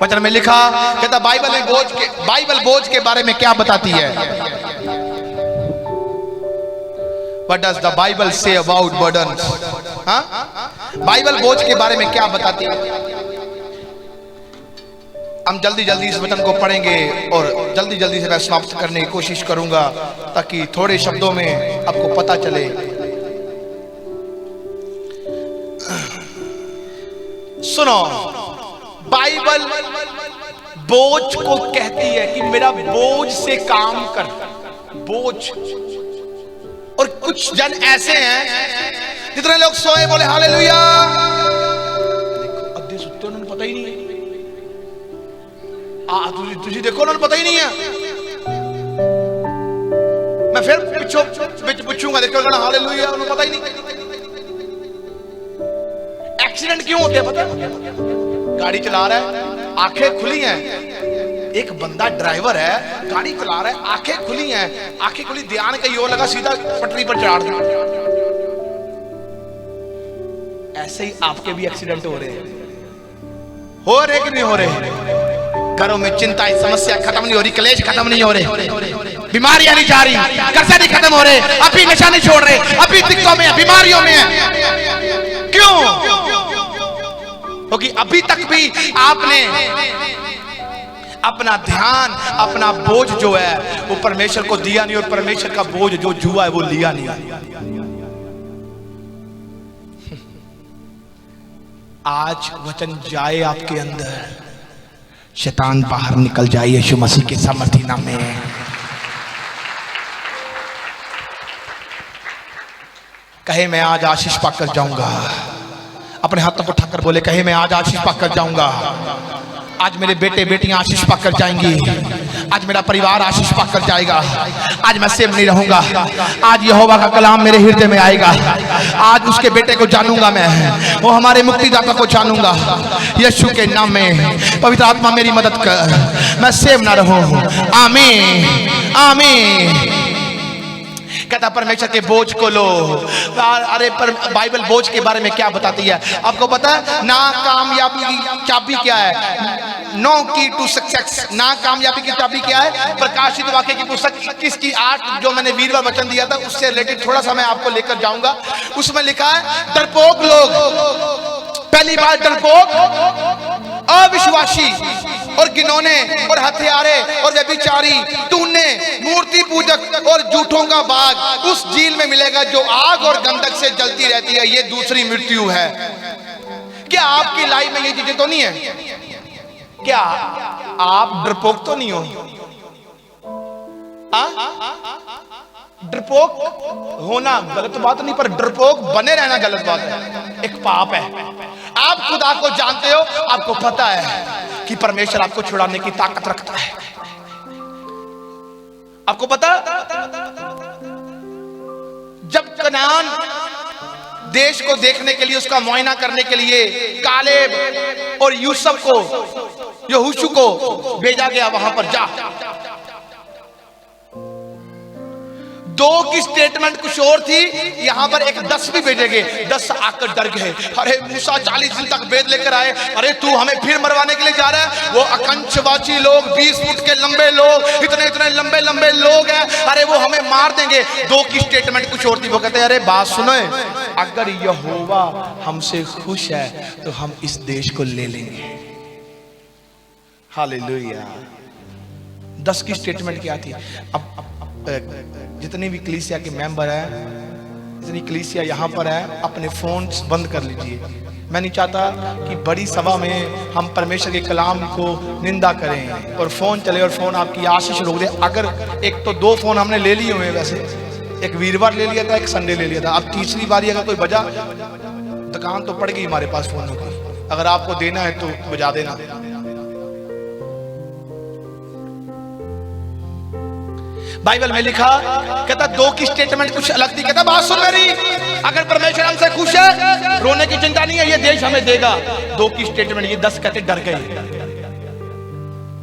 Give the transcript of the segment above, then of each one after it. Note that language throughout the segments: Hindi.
वचन में लिखा, कहता बाइबल बोझ के बारे में क्या बताती है? What does the Bible say about burdens? हाँ? बाइबल बोझ के बारे में क्या बताती है? हम जल्दी जल्दी इस वचन को पढ़ेंगे और जल्दी जल्दी से मैं समाप्त करने की कोशिश करूंगा ताकि थोड़े शब्दों में आपको पता चले। सुनो, बाइबल बोझ को कहती है कि मेरा बोझ से काम कर, बोझ। और कुछ जन ऐसे हैं, जितने लोग सोए बोले हालेलुया, देखो अद्धे सुते उन्हें पता ही नहीं है। तुझे देखो उन्हें पता ही नहीं है। मैं फिर पूछूंगा, देखो हालेलुया, उन्हें पता ही नहीं। एक्सीडेंट क्यों होते हैं पता है? गाड़ी चला रहा है, आंखें खुली हैं। एक बंदा ड्राइवर है, गाड़ी चला रहा है, आंखें खुली हैं, आंखें खुली, ध्यान कहीं और लगा, सीधा पटरी पर चढ़ा दिया। ऐसे ही आपके भी एक्सीडेंट हो रहे हैं, हो रहे कि नहीं हो रहे? घरों में चिंता, समस्या खत्म नहीं हो रही, क्लेश खत्म नहीं हो रहे, बीमारियां नहीं जा रही, कर्जा नहीं खत्म हो रहे, अभी नशा नहीं छोड़ रहे, अभी दिक्कतों में है, बीमारियों में है। क्यों? क्योंकि अभी तक भी आपने अपना ध्यान, अपना बोझ जो है वो परमेश्वर को दिया नहीं, और परमेश्वर का बोझ जो जुआ है वो लिया नहीं। आज वचन जाए आपके अंदर, शैतान बाहर निकल जाए यीशु मसीह के सामर्थी नाम में। कहे मैं आज आशीष पाकर जाऊंगा। अपने हाथों को उठाकर बोले, कहे मैं आज आशीष पाकर जाऊंगा। आज मेरे बेटे बेटियां आशीष पाकर जाएंगी। आज मेरा परिवार आशीष पाकर जाएगा। आज मैं सेम नहीं रहूंगा। आज यहोवा का कलाम मेरे हृदय में आएगा। आज उसके बेटे को जानूंगा, मैं वो हमारे मुक्तिदाता को जानूंगा। यीशु के नाम में पवित्र आत्मा मेरी मदद कर, मैं सेम ना रहूं। आमीन आमीन। कहता परमेश्वर के बोझ को लो। अरे पर बाइबल बोझ के बारे में क्या बताती है आपको पता है? नाकामयाबी की चाबी क्या है? नो की टू सक्सेस। नाकामयाबी की चाबी क्या है? प्रकाशित वाक्य की पुस्तक 21 की 8 जो मैंने वीरवार वचन दिया था उससे रिलेटेड थोड़ा सा मैं आपको लेकर जाऊंगा। उसमें लिखा है डरपोक लोग, पहली बार डरपोक, अविश्वासी और घिनौने और हत्यारे और व्यभिचारी, टूने, मूर्ति पूजक और झूठों का बाग उस झील में मिलेगा जो आग और गंधक से जलती रहती है। ये दूसरी मृत्यु है। क्या आपकी लाइफ में ये चीजें तो नहीं है? क्या आप डरपोक तो नहीं हो? डरपोक होना गलत बात नहीं, पर डरपोक बने रहना गलत बात है, एक पाप है। आप खुदा को जानते हो, आपको पता है कि परमेश्वर आपको छुड़ाने की ताकत रखता है। आपको पता, जब कनान देश को देखने के लिए, उसका मुआयना करने के लिए कालेब और यूसुफ को, यहोशू को भेजा गया वहां पर जा। दो की स्टेटमेंट कुछ और थी, यहां पर एक 10 भी भेजे गए। 10 आकर डर गए। अरे मूसा 40 दिन तक वेद लेकर आए, अरे तू हमें फिर मरवाने के लिए जा रहा है? वो अकंचवाची लोग, 20 फुट के लंबे लोग, इतने इतने लंबे लंबे लोग हैं, अरे वो हमें मार देंगे। 2 की स्टेटमेंट कुछ और थी। वो कहते हैं अरे बात सुनो, अगर यहोवा हमसे खुश है तो हम इस देश को ले लेंगे। हालेलुया। 10 की स्टेटमेंट क्या थी? अब जितनी भी कलीसिया के मेंबर हैं, जितनी कलीसिया यहाँ पर है, अपने फोन बंद कर लीजिए। मैं नहीं चाहता कि बड़ी सभा में हम परमेश्वर के कलाम को निंदा करें और फोन चले और फोन आपकी आशीष रोक दे। अगर एक तो 2 फोन हमने ले लिए हुए, वैसे एक वीरवार ले लिया था, एक संडे ले लिया था। अब तीसरी बारी अगर कोई बजा, दुकान तो पड़ गई हमारे पास फोनों की। अगर आपको देना है तो बजा देना। बाइबल में लिखा, कहता 2 की स्टेटमेंट कुछ अलग थी। कहता बात सुन मेरी, अगर परमेश्वर हमसे खुश है, रोने की चिंता नहीं है, ये देश हमें देगा। 2 की स्टेटमेंट, ये 10 कहते डर गए।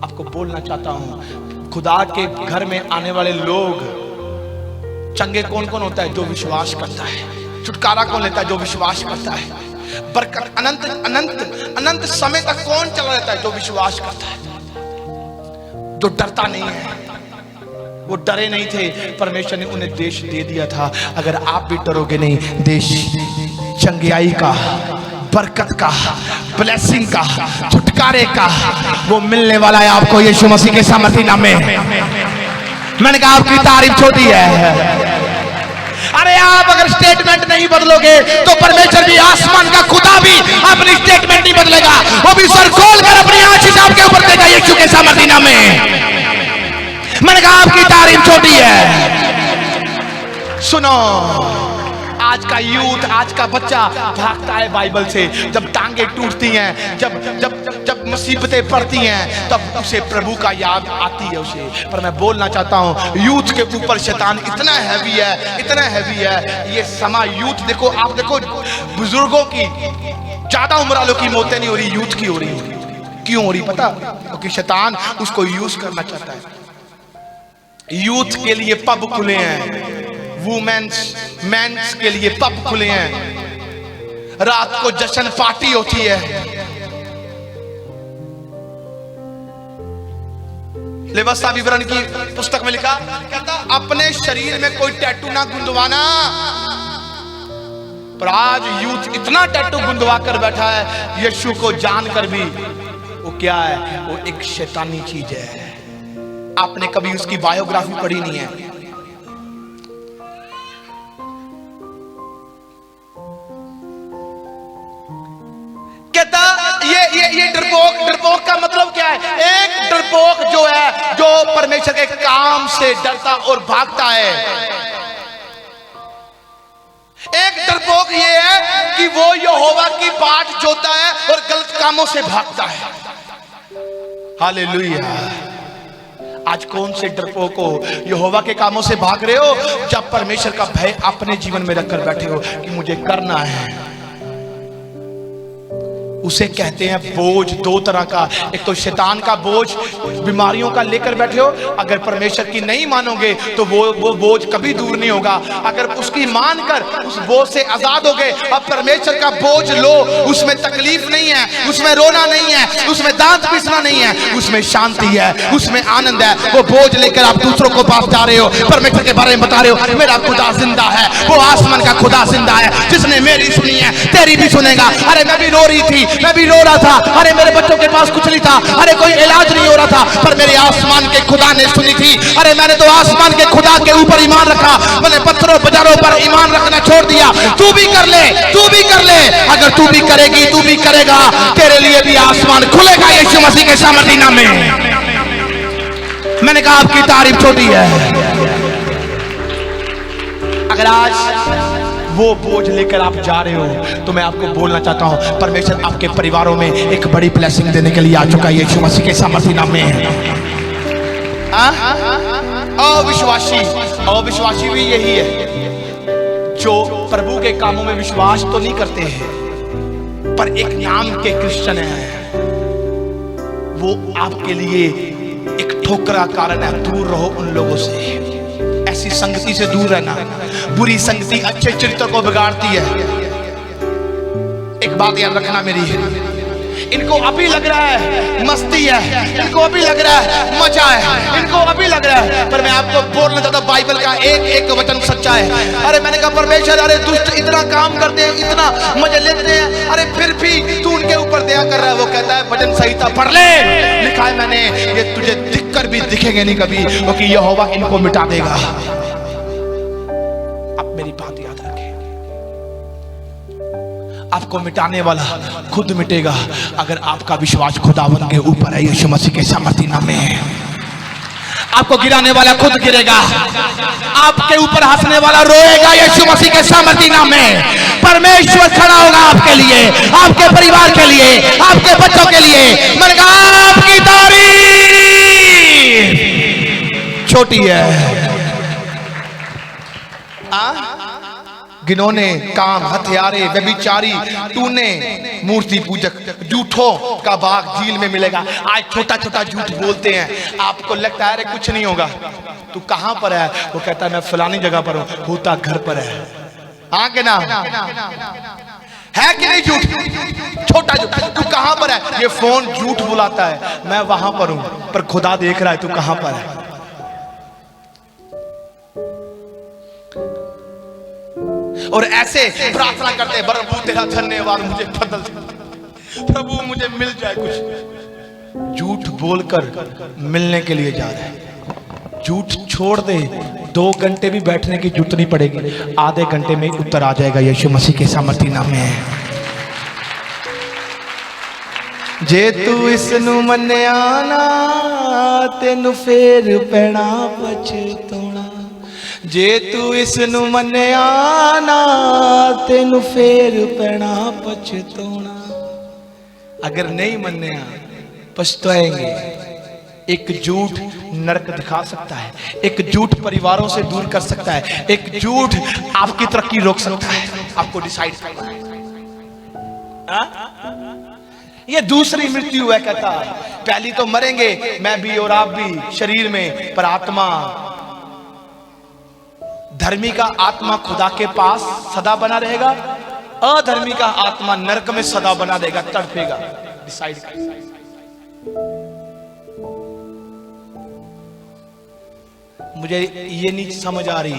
आपको बोलना चाहता हूं, खुदा के घर में आने वाले लोग, चंगे कौन कौन होता है? जो विश्वास करता है। छुटकारा कौन लेता है? जो विश्वास करता है। बरकत अनंत अनंत अनंत समय तक कौन चला रहता है? जो विश्वास करता है, जो डरता नहीं है। वो डरे नहीं थे, परमेश्वर ने उन्हें देश दे दिया था। अगर आप भी डरोगे नहीं, देश चंगियाई का, बरकत का, ब्लेसिंग का, छुटकारे का वो मिलने वाला है आपको यीशु मसीह के सामर्थी नाम में। मैंने कहा आपकी तारीफ छोटी है। अरे आप अगर स्टेटमेंट नहीं बदलोगे तो परमेश्वर भी, आसमान का खुदा भी अपनी स्टेटमेंट नहीं बदलेगा। वो भी सर खोल कर अपनी आशीष आपके ऊपर देगा यीशु के सामर्थी नाम में। मैंने कहा आपकी तारीफ छोटी है। सुनो, आज का यूथ, आज का बच्चा भागता है बाइबल से। जब टांगे टूटती हैं, जब जब जब मुसीबतें पड़ती हैं, तब उसे प्रभु का याद आती है उसे। पर मैं बोलना चाहता हूँ, यूथ के ऊपर शैतान इतना हैवी है, इतना हैवी है। ये समा यूथ देखो, आप देखो बुजुर्गों की, ज्यादा उम्र वालों की मौतें नहीं हो रही, यूथ की हो रही। क्यों हो रही पता? क्योंकि शैतान उसको यूज करना चाहता है। यूथ के लिए पब खुले हैं, वुमेन्स मेंस के लिए पब खुले हैं, रात को जश्न पार्टी होती है। लेवस्ता विवरण की पुस्तक में लिखा, कहता अपने शरीर में कोई टैटू ना गुंदवाना। पर आज यूथ इतना टैटू गुंदवा कर बैठा है, यीशु को जानकर भी। वो क्या है? वो एक शैतानी चीज है। आपने कभी उसकी बायोग्राफी पढ़ी नहीं है। कहता ये डरपोक का मतलब क्या है? एक डरपोक जो है, जो परमेश्वर के काम से डरता और भागता है। एक डरपोक ये है कि वो यहोवा की बाट जोता है और गलत कामों से भागता है। हालेलुया। आज कौन से डरपोक हो? यहोवा के कामों से भाग रहे हो, जब परमेश्वर का भय अपने जीवन में रखकर बैठे हो कि मुझे करना है। उसे कहते हैं बोझ। दो तरह का, एक तो शैतान का बोझ, बीमारियों का लेकर बैठे हो। अगर परमेश्वर की नहीं मानोगे तो वो बोझ कभी दूर नहीं होगा। अगर उसकी मानकर उस बोझ से आजाद हो गए, अब परमेश्वर का बोझ लो, उसमें तकलीफ नहीं है, उसमें रोना नहीं है, उसमें दांत पीसना नहीं है, उसमें शांति है, उसमें आनंद है। वो बोझ लेकर आप दूसरों को पास जा रहे हो, परमेश्वर के बारे में बता रहे हो, मेरा खुदा जिंदा है, वो आसमान का खुदा जिंदा है, जिसने मेरी सुनी है तेरी भी सुनेगा। अरे मैं भी रो रही थी, मैं भी रो रहा था, अरे मेरे बच्चों के पास कुछ नहीं था, अरे कोई इलाज नहीं हो रहा था, पर मेरे आसमान के खुदा ने सुनी थी। अरे मैंने तो आसमान के खुदा के ऊपर ईमान रखा, मैंने पत्थरों बाजारों पर ईमान रखना छोड़ दिया। तू भी कर ले, तू भी कर ले। अगर तू भी करेगी, तू भी करेगा, तेरे लिए भी आसमान खुलेगा यीशु मसीह के सामर्थी नाम में। मैंने कहा आपकी तारीफ छोटी है। अगर आज वो बोझ लेकर आप जा रहे हो तो मैं आपको बोलना चाहता हूं, परमेश्वर आपके परिवारों में एक बड़ी ब्लेसिंग देने के लिए आ चुका है यीशु मसीह के सामर्थी नाम में। अविश्वासी भी यही है, जो प्रभु के कामों में विश्वास तो नहीं करते हैं पर एक नाम के क्रिश्चियन हैं। वो आपके लिए एक ठोकरा कारण है। दूर रहो उन लोगों से, ऐसी संगति से दूर रहना। बुरी संगति अच्छे चरित्र को बिगाड़ती है। एक बात याद रखना मेरी, इनको अभी लग रहा है मस्ती है, इनको अभी लग रहा है मजा है, इनको अभी लग रहा है, पर मैं आपको बोलना चाहता हूं बाइबल का एक एक वचन सच्चा है। अरे मैंने कहा परमेश्वर, अरे दुष्ट इतना काम करते हैं, इतना मजे लेते हैं, अरे फिर भी तू उनके ऊपर दया कर रहा है। वो कहता है वचन संहिता पढ़ ले, लिखा है मैंने, ये तुझे दिखकर भी दिखेंगे नहीं कभी, क्योंकि यहोवा इनको मिटा देगा। अब मेरी बात याद रखें, आपको मिटाने वाला खुद मिटेगा अगर आपका विश्वास खुदावन के ऊपर है यीशु मसीह के सामर्थी नाम में। आपको गिराने वाला खुद गिरेगा, आपके ऊपर हंसने वाला रोएगा यीशु मसीह के सामर्थी नाम में। परमेश्वर खड़ा होगा आपके लिए, आपके परिवार के लिए, आपके बच्चों के लिए। मैंने कहा आपकी तारीफ छोटी है। गिनौने, काम, हथियारे, व्यभिचारी, टूने, मूर्ति पूजक, झूठों का भाग झील में मिलेगा। आज छोटा छोटा झूठ बोलते हैं, आपको लगता है अरे कुछ नहीं होगा। तू कहां पर है? वो कहता है मैं फलानी जगह पर हूं, होता घर पर है। हाँ के ना? है कि नहीं झूठ? छोटा झूठ। तू कहां पर है? ये फोन झूठ बुलाता है, मैं वहां पर हूं, पर खुदा देख रहा है तू कहां पर है। और ऐसे प्रार्थना करते हैं, प्रभु तेरा धन्यवाद, मुझे बदल दे, प्रभु मुझे मिल जाए कुछ। झूठ बोलकर मिलने के लिए जा रहे हैं। झूठ छोड़ दे, 2 घंटे भी बैठने की जरूरत नहीं पड़ेगी, आधे घंटे में उत्तर आ जाएगा यीशु मसीह के सामर्थी नाम में। जे तू इसनू मन्निया ना तेनू फेर पैना पछताउणा, जे तू इसनू मन्निया ना तेनू फेर पैना पछताउणा। अगर नहीं मन्निया पछताएंगे। एक झूठ नरक दिखा सकता है, एक झूठ परिवारों से दूर कर सकता है, एक झूठ आपकी तरक्की रोक सकता है। आपको डिसाइड करना है। ये दूसरी मृत्यु है। कहता पहली तो मरेंगे, मैं भी और आप भी शरीर में, पर आत्मा, धर्मी का आत्मा खुदा के पास सदा बना रहेगा, अधर्मी का आत्मा नरक में सदा बना रहेगा, तड़पेगा। डिसाइड कर। मुझे ये नहीं समझ आ रही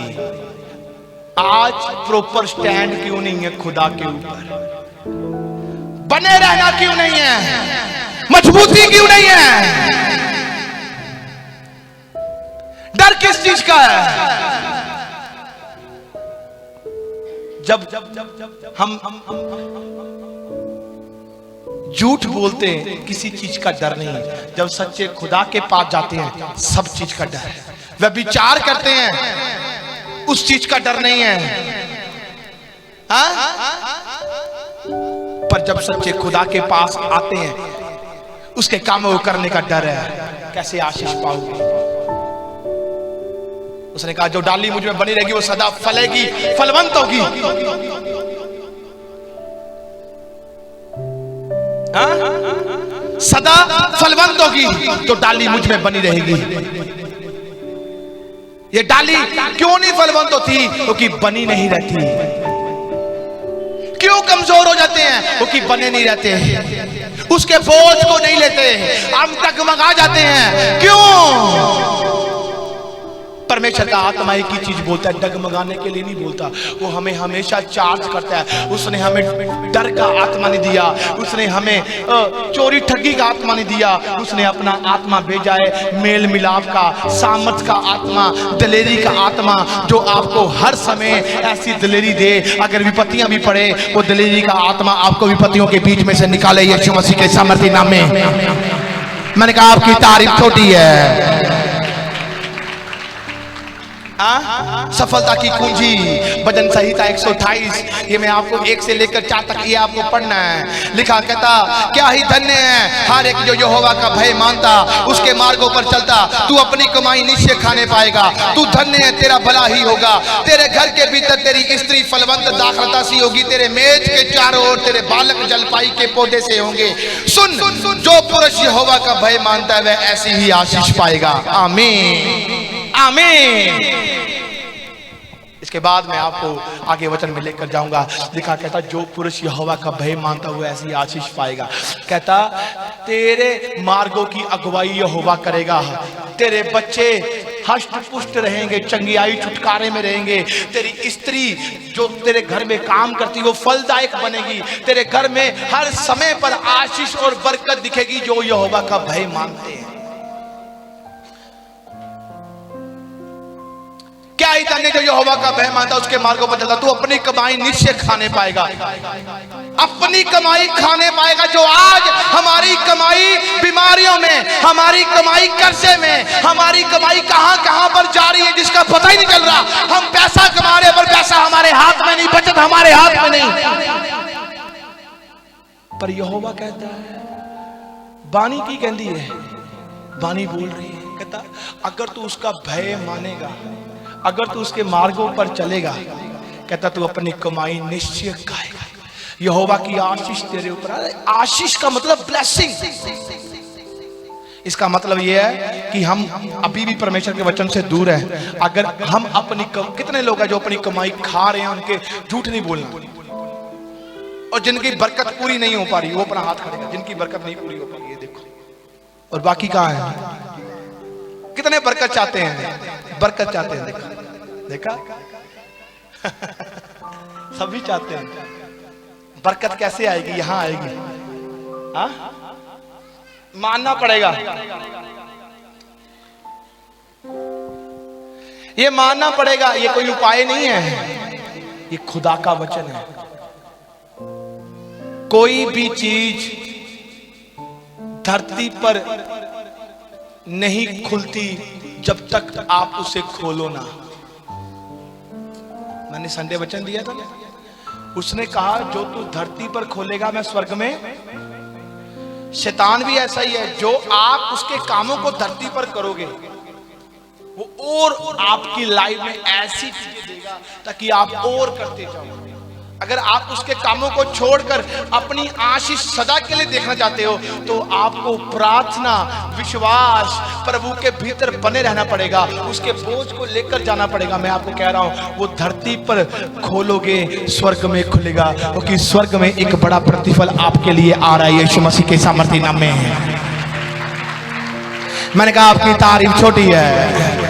आज प्रॉपर स्टैंड क्यों नहीं है खुदा के ऊपर, बने रहना क्यों नहीं है, मजबूती क्यों नहीं है, डर किस चीज का है? जब हम झूठ बोलते हैं किसी चीज का डर नहीं है, जब सच्चे खुदा के पास जाते हैं सब चीज का डर है। वह विचार करते हैं उस चीज का डर नहीं है, पर जब सच्चे खुदा के पास आते हैं उसके काम को करने का डर है। कैसे आशीष पाओगे? उसने कहा जो डाली मुझ में बनी रहेगी वो सदा फलेगी, फलवंत होगी। सदा फलवंत होगी तो डाली मुझ में बनी रहेगी। ये डाली क्यों नहीं फलवंत होती? क्योंकि बनी नहीं रहती। क्यों कमजोर हो जाते हैं? क्योंकि बने नहीं रहते, उसके बोझ को नहीं लेते, हम डगमगा जाते हैं। क्यों? परमेश्वर का आत्मा एक ही चीज बोलता है, डगमगाने के लिए नहीं बोलता। वो हमें हमेशा चार्ज करता है। उसने हमें डर का आत्मा नहीं दिया, उसने हमें चोरी ठगी का आत्मा नहीं दिया, उसने अपना आत्मा भेजा है मेल मिलाप का, सामर्थ का आत्मा, दिलेरी का आत्मा, जो आपको हर समय ऐसी दिलेरी दे, अगर विपत्तियां भी पड़े वो दिलेरी का आत्मा आपको विपत्तियों के बीच में से निकाले यीशु मसीह के सामर्थी नाम में। मैंने कहा आपकी तारीफ छोटी है। सफलता की कुंजी, भजन संहिता 128, ये मैं आपको 1 से लेकर 4 तक ये आपको पढ़ना है। लिखा कहता क्या ही धन्य है हर एक जो यहोवा का भय मानता, उसके मार्गों पर चलता। तू अपनी कमाई निश्चय खाने पाएगा, तू धन्य है, तेरा भला ही होगा। तेरे घर के भीतर तेरी स्त्री फलवंत दाखलता सी होगी, तेरे मेज के चारों ओर तेरे बालक जलपाई के पौधे से होंगे। सुन, जो पुरुष यहोवा का भय मानता है वह ऐसी ही आशीष पाएगा। आमीन, आमीन। इसके बाद मैं आपको आगे वचन में लेकर जाऊंगा। लिखा कहता जो पुरुष यहोवा का भय मानता हुआ ऐसी आशीष पाएगा। कहता तेरे मार्गों की अगुवाई यहोवा करेगा, तेरे बच्चे हष्ट पुष्ट रहेंगे, चंगियाई छुटकारे में रहेंगे। तेरी स्त्री जो तेरे घर में काम करती वो फलदायक बनेगी। तेरे घर में हर समय पर आशीष और बरकत दिखेगी जो यहोवा का भय मानते हैं। क्या ही धन्य जो यहोवा का भय मानता उसके मार्गों पर चलता। तू अपनी कमाई निश्चय खाने पाएगा, अपनी कमाई खाने पाएगा। जो आज हमारी कमाई बीमारियों में, हमारी कमाई कर्जे में, हमारी कमाई कहां कहां पर जा रही है जिसका पता ही नहीं चल रहा। हम पैसा कमा रहे पर पैसा हमारे हाथ में नहीं, बचत हमारे हाथ में नहीं। पर यहोवा कहता है, बानी की कहती है, बानी बोल रही है, कहता अगर तू उसका भय मानेगा, अगर तू उसके मार्गों पर चलेगा, कहता तू अपनी कमाई निश्चय खाएगा। यहोवा की आशीष तेरे ऊपर। आशीष का मतलब ब्लेसिंग। इसका मतलब यह है कि हम अभी भी परमेश्वर के वचन से दूर हैं। अगर हम अपनी कितने लोग हैं जो अपनी कमाई खा रहे हैं, उनके झूठ नहीं बोलना। और जिनकी बरकत पूरी नहीं हो पा रही वो अपना हाथ खड़ेगा, जिनकी बरकत नहीं पूरी हो पा रही है देखो। और बाकी कहाँ है? कितने बरकत चाहते हैं? बरकत चाहते हैं, देखा सभी चाहते हैं। बरकत कैसे आएगी? यहां आएगी, हाँ मानना पड़ेगा, ये मानना पड़ेगा। ये कोई उपाय नहीं है, ये खुदा का वचन है। कोई भी चीज धरती पर नहीं खुलती जब तक आप उसे खोलो ना। मैंने संडे वचन दिया था ना, उसने कहा जो तू धरती पर खोलेगा मैं स्वर्ग में। शैतान भी ऐसा ही है, जो आप उसके कामों को धरती पर करोगे वो और आपकी लाइफ में ऐसी चीजें देगा ताकि आप और करते जाओ। अगर आप उसके कामों को छोड़कर अपनी आशीष सदा के लिए देखना चाहते हो तो आपको प्रार्थना, विश्वास, प्रभु के भीतर बने रहना पड़ेगा, उसके बोझ को लेकर जाना पड़ेगा। मैं आपको कह रहा हूं वो धरती पर खोलोगे स्वर्ग में खुलेगा, क्योंकि स्वर्ग में एक बड़ा प्रतिफल आपके लिए आ रहा है, यीशु मसीह के सामर्थ्य नाम में है। मैंने कहा आपकी तारीफ छोटी है।